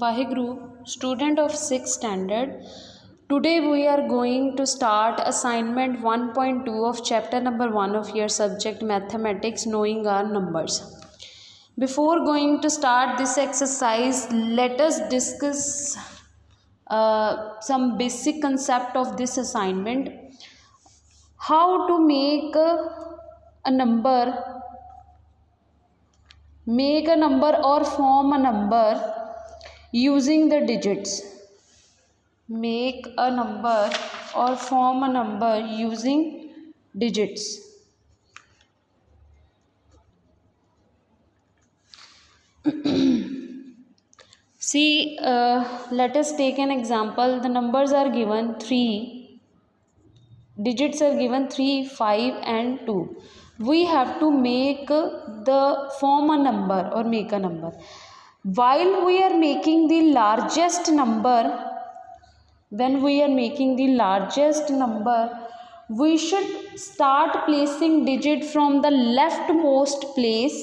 Vaheguru, student of 6th standard. Today we are going to start assignment 1.2 of chapter number 1 of your subject mathematics, knowing our numbers. Before going to start this exercise, let us discuss some basic concept of this assignment. How to make a number or form a number using the digits. Make a number or form a number using digits. See, let us take an example. The numbers are given 3, digits are given 3, 5 and 2. We have to make the form a number or make a number. While we are making the largest number, when we are making the largest number, we should start placing digit from the leftmost place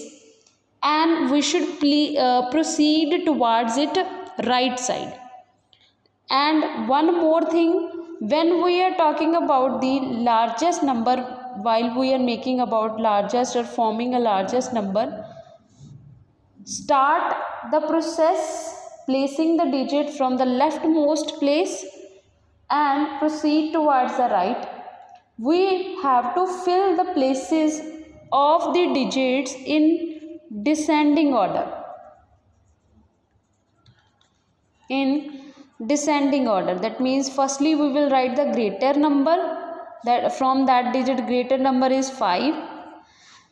and we should proceed towards it right side. And one more thing, when we are talking about the largest number, while we are making about largest or forming a largest number, start the process placing the digit from the leftmost place and proceed towards the right. We have to fill the places of the digits in descending order. That means firstly we will write the greater number, that from that digit greater number is 5,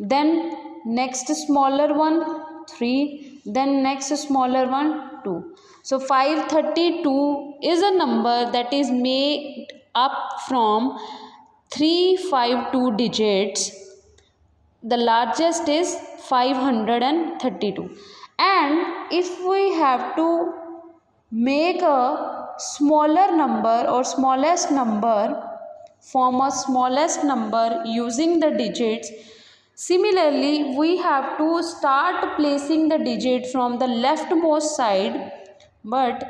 then next smaller one 3, then next smaller one 2. So 532 is a number that is made up from 352 digits. The largest is 532. And if we have to make a smaller number or smallest number, form a smallest number using the digits, similarly we have to start placing the digit from the leftmost side, but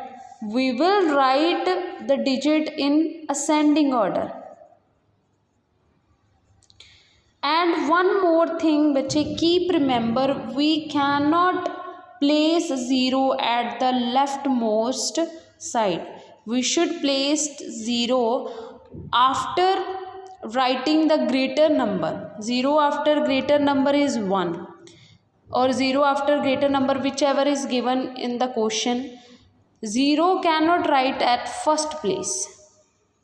we will write the digit in ascending order. And one more thing, bache, keep remember, we cannot place 0 at the leftmost side. We should place 0 after writing the greater number. 0 after greater number is 1, or 0 after greater number, whichever is given in the question. 0 cannot write at first place.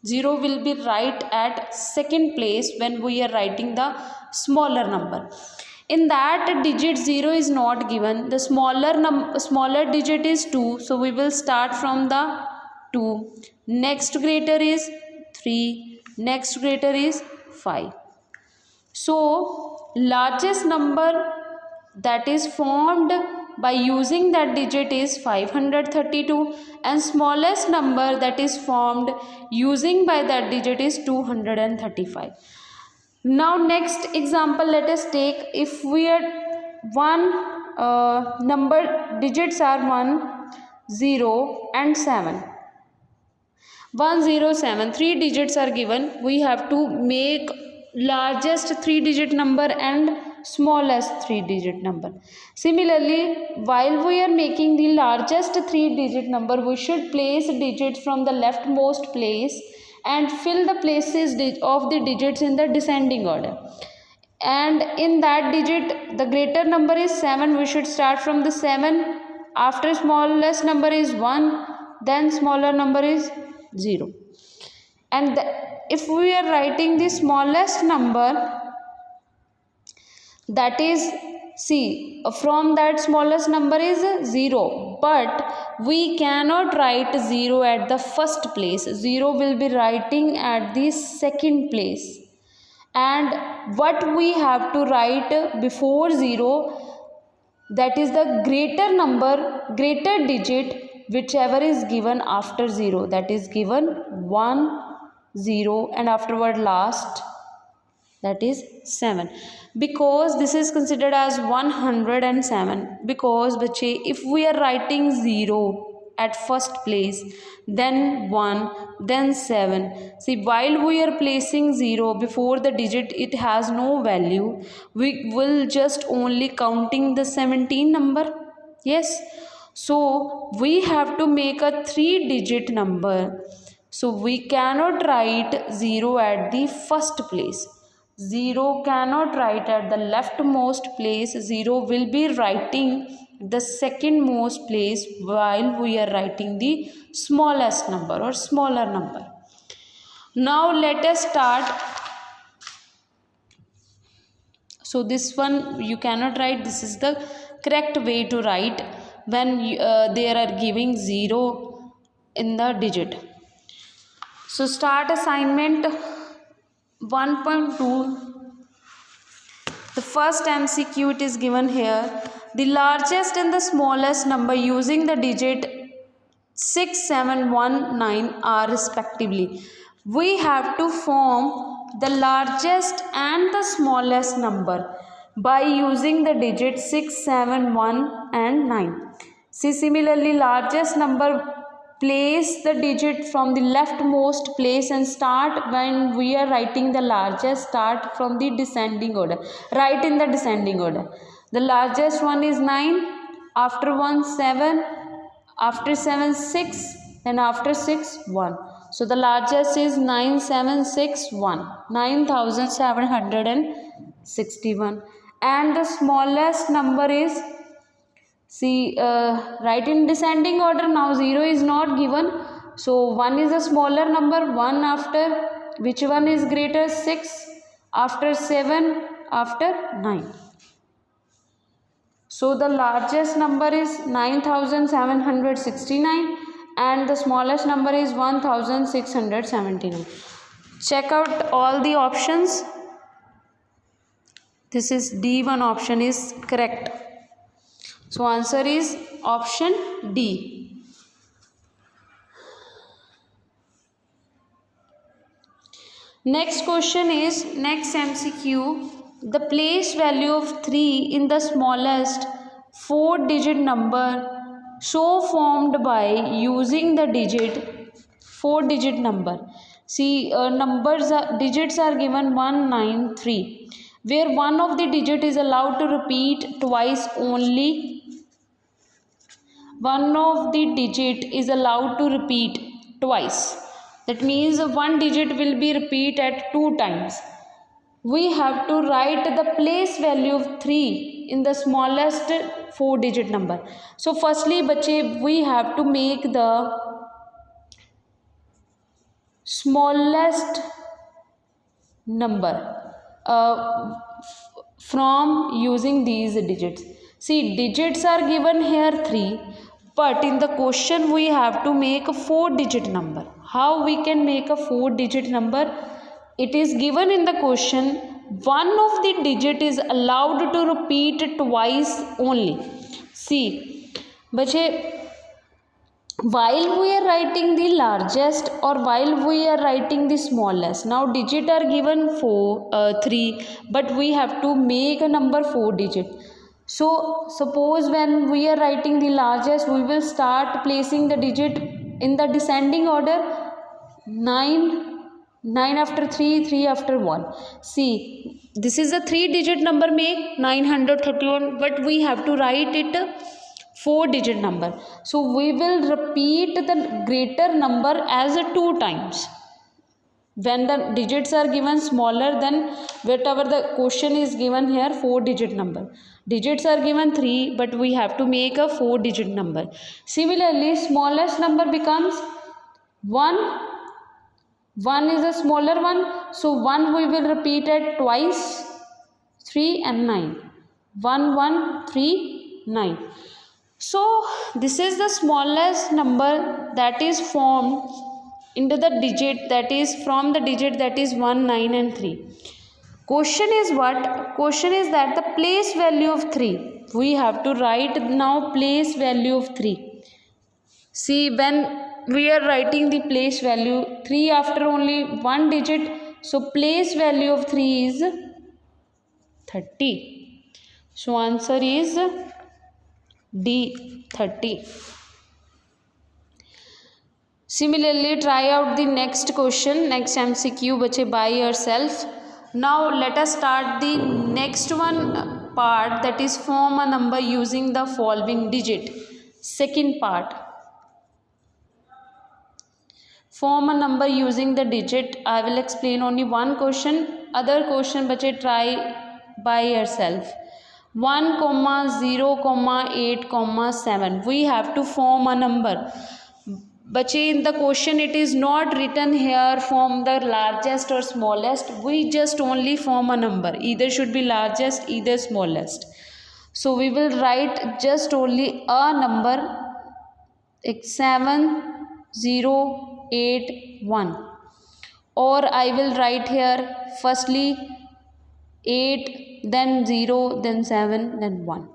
0 will be right at second place when we are writing the smaller number. In that digit 0 is not given. The smaller digit is 2. So we will start from the 2. Next greater is 3. Next greater is 5. So largest number that is formed by using that digit is 532, and smallest number that is formed using by that digit is 235. Now next example let us take. If we are number digits are 1, 0 and 7. 1, 0, 7, 3 digits are given. We have to make largest 3-digit number and smallest 3-digit number. Similarly, while we are making the largest 3-digit number, we should place digits from the leftmost place and fill the places of the digits in the descending order. And in that digit, the greater number is 7. We should start from the 7. After smallest number is 1, then smaller number is 0. And if we are writing the smallest number, that is, see, from that smallest number is 0, but we cannot write 0 at the first place. 0 will be writing at the second place. And what we have to write before 0, that is the greater number, greater digit, whichever is given after 0, that is given 1, 0 and afterward last, that is 7, because this is considered as 107. Because bache, if we are writing 0 at first place, then 1, then 7. See, while we are placing 0 before the digit, it has no value. We will just only counting the 17 number. Yes. So we have to make a 3-digit number. So we cannot write 0 at the first place. 0 cannot write at the leftmost place. 0 will be writing the secondmost place while we are writing the smallest number or smaller number. Now let us start. So this one you cannot write. This is the correct way to write when they are giving 0 in the digit. So start assignment 1.2. The first MCQ it is given here. The largest and the smallest number using the digit 6, 7, 1, 9 are respectively. We have to form the largest and the smallest number by using the digit 6, 7, 1 and 9. See, similarly, largest number, place the digit from the leftmost place and start when we are writing the largest, start from the descending order. Write in the descending order. The largest one is 9, after 1 7, after 7 6, and after 6 1. So the largest is 9761, 9761, and the smallest number is, see, write in descending order. Now 0 is not given, so 1 is a smaller number. 1 after which one is greater? 6, after 7, after 9. So the largest number is 9769 and the smallest number is 1679. Check out all the options. This is D1 option is correct. So answer is option D. Next question is, next MCQ. The place value of 3 in the smallest 4-digit number so formed by using the digit 4-digit number. See, digits are given 1, 9, 3, where one of the digit is allowed to repeat twice only. One of the digit is allowed to repeat twice. That means one digit will be repeat at 2 times. We have to write the place value of 3 in the smallest 4-digit number. So firstly, bache, we have to make the smallest number from using these digits. See, digits are given here 3, but in the question we have to make a 4-digit number. How we can make a 4-digit number? It is given in the question, one of the digit is allowed to repeat twice only. See, bache, while we are writing the largest or while we are writing the smallest, now digit are given 3, but we have to make a number 4-digit. So suppose when we are writing the largest, we will start placing the digit in the descending order. 9 after 3, 3 after 1. See, this is a 3-digit number, make 931, but we have to write it 4-digit number. So we will repeat the greater number as 2 times. When the digits are given smaller than whatever the question is given here, 4-digit number. Digits are given 3, but we have to make a 4-digit number. Similarly, smallest number becomes 1. 1 is a smaller one, so 1 we will repeat it twice. 3 and 9. 1, 1, 3, 9. So this is the smallest number that is formed into the digit, that is from the digit that is 1, 9 and 3. Question is what? Question is that the place value of 3. We have to write now place value of 3. See, when we are writing the place value, 3 after only one digit, so place value of 3 is 30. So answer is D, 30. Similarly, try out the next question, next MCQ बच्चे by yourself. Now let us start the next one part, that is form a number using the following digit. Second part, form a number using the digit. I will explain only one question, other question बच्चे try by yourself. 1, 0, 8, 7. We have to form a number. बच्चे in the question it is not written here from the largest or smallest. We just only form a number, either should be largest, either smallest. So we will write just only a number, like 7, 0, 8, 1. Or I will write here firstly 8, then 0, then 7, then 1.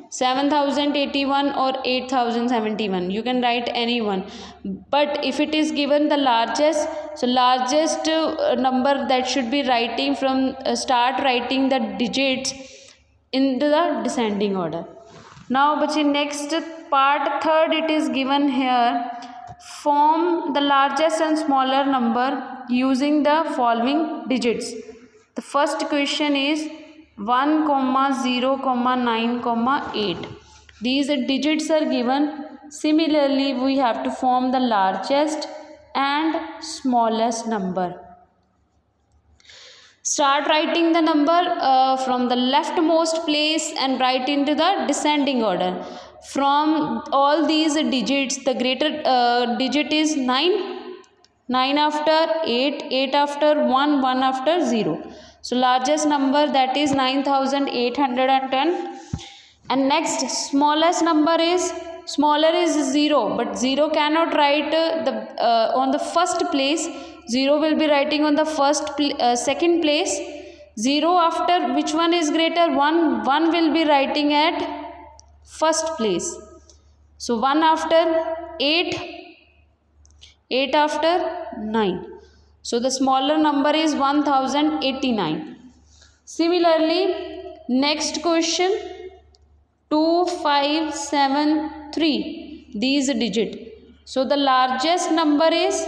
7081 or 8071, you can write any one. But if it is given the largest, so largest number that should be writing from start writing the digits in the descending order. Now bachi next part, third, it is given here, form the largest and smaller number using the following digits. The first question is 1, 0, 9, 8. These digits are given. Similarly, we have to form the largest and smallest number. Start writing the number from the leftmost place and write into the descending order. From all these digits, the greater digit is 9. 9 after 8, 8 after 1, 1 after 0. So largest number, that is 9810. And next smallest number is, smaller is 0, but 0 cannot write on the first place. 0 will be writing on the second place. 0 after which one is greater? 1. 1 will be writing at first place. So 1 after 8, 8 after 9. So the smaller number is 1089. Similarly, next question 2573. These digit. So the largest number is,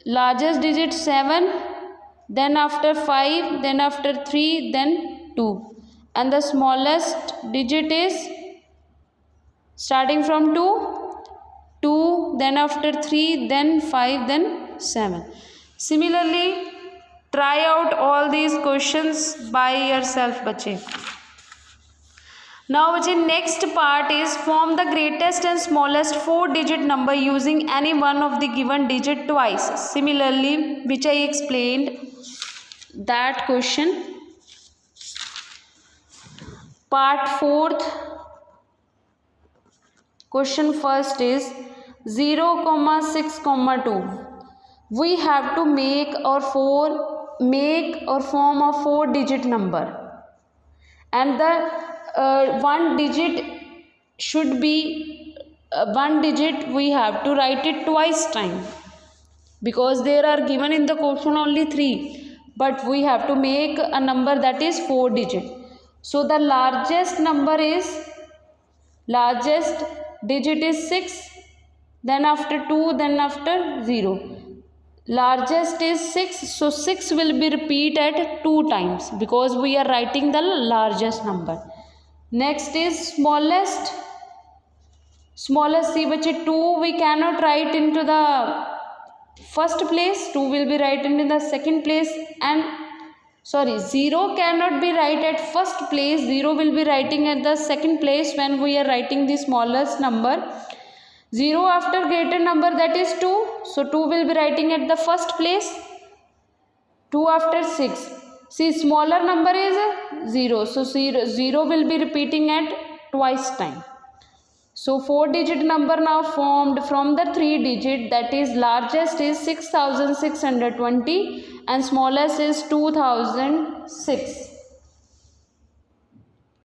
largest digit 7, then after 5, then after 3, then 2. And the smallest digit is starting from 2, 2, then after 3, then 5, then 7. Similarly, try out all these questions by yourself, bache. Now bache, next part is form the greatest and smallest 4-digit number using any one of the given digit twice. Similarly, which I explained that question. Part 4th, question first is 0, 6, 2. We have to make or form a 4-digit number, and the one digit should be one digit. We have to write it twice time, because there are given in the question only 3, but we have to make a number that is 4-digit. So the largest digit is 6, then after 2, then after 0. Largest is 6, so 6 will be repeated 2 times because we are writing the largest number. Next is smallest. See bache, 2 we cannot write into the first place, 2 will be written in the second place, and 0 cannot be write at first place, 0 will be writing at the second place when we are writing the smallest number. 0 after greater number, that is 2, so 2 will be writing at the first place. 2 after 6, see smaller number is 0, so 0 will be repeating at twice time. So 4-digit number now formed from the 3-digit, that is largest is 6620 and smallest is 2006.